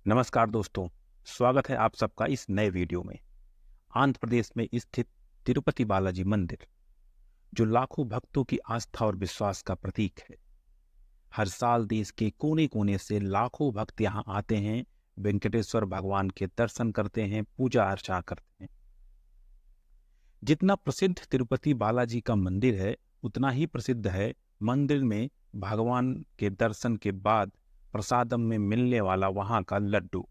नमस्कार दोस्तों, स्वागत है आप सबका इस नए वीडियो में। आंध्र प्रदेश में स्थित तिरुपति बालाजी मंदिर, जो लाखों भक्तों की आस्था और विश्वास का प्रतीक है। हर साल देश के कोने कोने से लाखों भक्त यहाँ आते हैं, वेंकटेश्वर भगवान के दर्शन करते हैं, पूजा अर्चना करते हैं। जितना प्रसिद्ध तिरुपति बालाजी का मंदिर है, उतना ही प्रसिद्ध है मंदिर में भगवान के दर्शन के बाद प्रसादम में मिलने वाला वहां का लड्डू।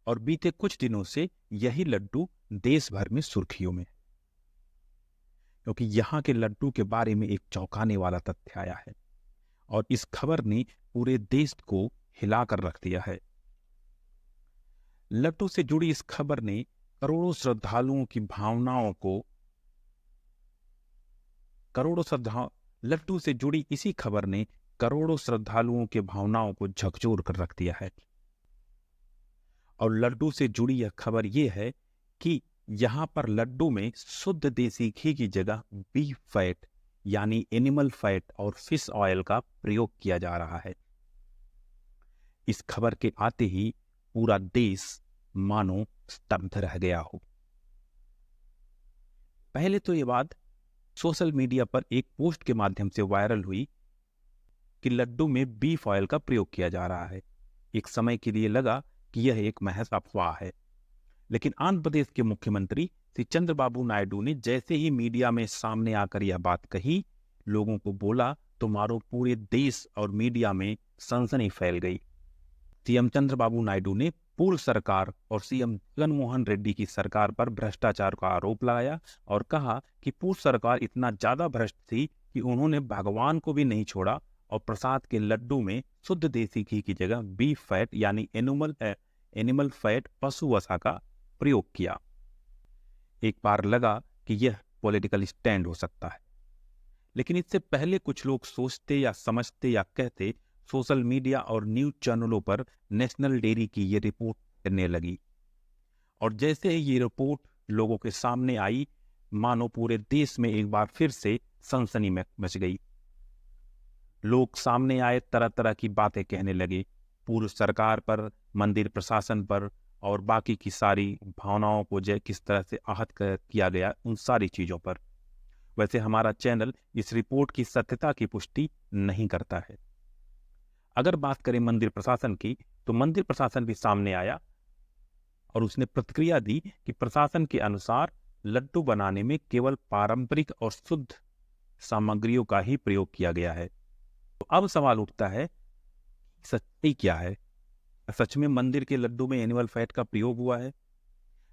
और बीते कुछ दिनों से यही लड्डू देश भर में सुर्खियों में है, क्योंकि यहाँ के लड्डू के बारे में एक चौंकाने वाला तथ्य आया है और इस खबर ने पूरे देश को हिलाकर रख दिया है। लड्डू से जुड़ी इस खबर ने करोड़ों श्रद्धालुओं की भावनाओं को लड्डू से जुड़ी इसी खबर ने करोड़ों श्रद्धालुओं के भावनाओं को झकझोर कर रख दिया है। और लड्डू से जुड़ी यह खबर यह है कि यहाँ पर लड्डू में शुद्ध देसी घी की जगह बीफ फैट यानी एनिमल फैट और फिश ऑयल का प्रयोग किया जा रहा है। इस खबर के आते ही पूरा देश मानो स्तब्ध रह गया हो। पहले तो ये बात सोशल मीडिया पर एक पोस्ट के माध्यम से वायरल हुई कि लड्डू में बीफ ऑयल का प्रयोग किया जा रहा है। एक समय के लिए लगा कि यह एक महज अफवाह है, लेकिन आंध्र प्रदेश के मुख्यमंत्री श्री चंद्रबाबू नायडू ने जैसे ही मीडिया में सामने आकर यह बात कही, लोगों को बोला तो मारो पूरे देश और मीडिया में सनसनी फैल गई। सीएम चंद्रबाबू नायडू ने पूर्व सरकार और सीएम जगनमोहन रेड्डी की सरकार पर भ्रष्टाचार का आरोप लगाया और कहा कि पूर्व सरकार इतना ज्यादा भ्रष्ट थी कि उन्होंने भगवान को भी नहीं छोड़ा और प्रसाद के लड्डू में शुद्ध देसी घी की जगह बीफ फैट यानी एनिमल फैट पशु वसा का प्रयोग किया। एक बार लगा कि यह पॉलिटिकल स्टैंड हो सकता है, लेकिन इससे पहले कुछ लोग सोचते या समझते या कहते सोशल मीडिया और न्यूज चैनलों पर नेशनल डेयरी की ये रिपोर्ट करने लगी। और जैसे ही ये रिपोर्ट लोगों के सामने आई, मानो पूरे देश में एक बार फिर से सनसनी मच गई। लोग सामने आए, तरह तरह की बातें कहने लगे पूर्व सरकार पर, मंदिर प्रशासन पर और बाकी की सारी भावनाओं को किस तरह से आहत किया गया, उन सारी चीजों पर। वैसे हमारा चैनल इस रिपोर्ट की सत्यता की पुष्टि नहीं करता है। अगर बात करें मंदिर प्रशासन की, तो मंदिर प्रशासन भी सामने आया और उसने प्रतिक्रिया दी कि प्रशासन के अनुसार लड्डू बनाने में केवल पारंपरिक और शुद्ध सामग्रियों का ही प्रयोग किया गया है। तो अब सवाल उठता है, सच्चाई क्या है? सच में मंदिर के लड्डू में एनिमल फैट का प्रयोग हुआ है?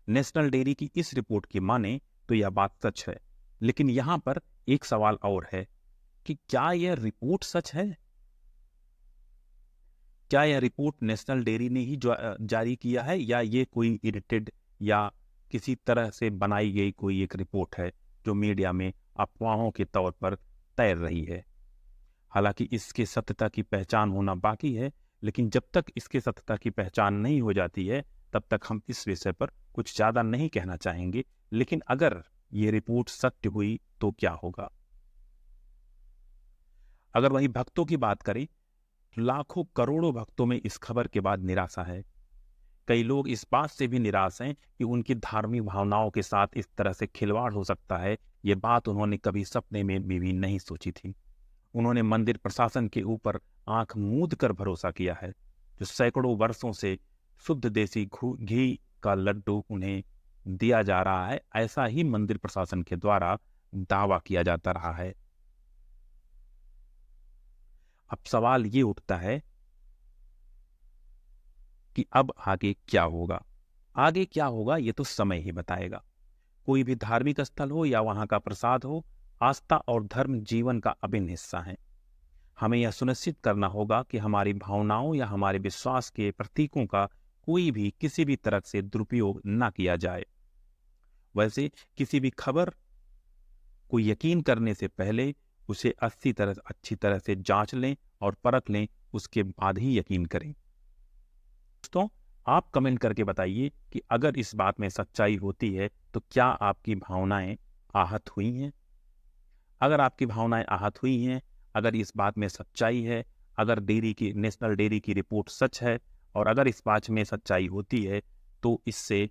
नेशनल डेयरी की इस रिपोर्ट की माने तो यह बात सच है, लेकिन यहां पर एक सवाल और है कि क्या यह रिपोर्ट सच है? क्या यह रिपोर्ट नेशनल डेयरी ने ही जारी किया है या ये कोई एडिटेड या किसी तरह से बनाई गई कोई एक रिपोर्ट है जो मीडिया में अफवाहों के तौर पर तैर रही है? हालांकि इसके सत्यता की पहचान होना बाकी है, लेकिन जब तक इसके सत्यता की पहचान नहीं हो जाती है तब तक हम इस विषय पर कुछ ज्यादा नहीं कहना चाहेंगे। लेकिन अगर ये रिपोर्ट सत्य हुई तो क्या होगा? अगर वही भक्तों की बात करें, लाखों करोड़ों भक्तों में इस खबर के बाद निराशा है। कई लोग इस बात से भी निराश हैं कि उनकी धार्मिक भावनाओं के साथ इस तरह से खिलवाड़ हो सकता है। ये बात उन्होंने कभी सपने में भी नहीं सोची थी। उन्होंने मंदिर प्रशासन के ऊपर आंख मूंद कर भरोसा किया है, जो सैकड़ों वर्षों से शुद्ध देसी घी का लड्डू उन्हें दिया जा रहा है, ऐसा ही मंदिर प्रशासन के द्वारा दावा किया जाता रहा है। अब सवाल ये उठता है कि अब आगे क्या होगा? आगे क्या होगा ये तो समय ही बताएगा। कोई भी धार्मिक स्थल हो या वहां का प्रसाद हो, आस्था और धर्म जीवन का अभिन्न हिस्सा है। हमें यह सुनिश्चित करना होगा कि हमारी भावनाओं या हमारे विश्वास के प्रतीकों का कोई भी किसी भी तरह से दुरुपयोग न किया जाए। वैसे किसी भी खबर को यकीन करने से पहले उसे अच्छी तरह से जांच लें और परख लें, उसके बाद ही यकीन करें। दोस्तों, आप कमेंट करके बताइए कि अगर इस बात में सच्चाई होती है तो क्या आपकी भावनाएं आहत हुई हैं? अगर आपकी भावनाएं आहत हुई हैं, अगर इस बात में सच्चाई है, अगर नेशनल डेयरी की रिपोर्ट सच है और अगर इस बात में सच्चाई होती है तो इससे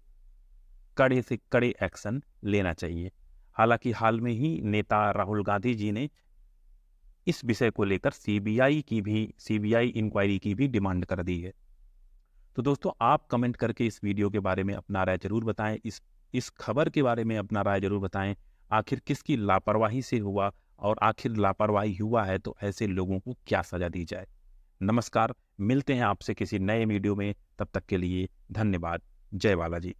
कड़े से कड़े एक्शन लेना चाहिए। हालांकि हाल में ही नेता राहुल गांधी जी ने इस विषय को लेकर सीबीआई इंक्वायरी की भी डिमांड कर दी है। तो दोस्तों, आप कमेंट करके इस वीडियो के बारे में अपना राय जरूर बताएं, इस खबर के बारे में अपना राय जरूर बताएं। आखिर किसकी लापरवाही से हुआ, और आखिर लापरवाही हुआ है तो ऐसे लोगों को क्या सजा दी जाए। नमस्कार, मिलते हैं आपसे किसी नए वीडियो में, तब तक के लिए धन्यवाद। जय बालाजी।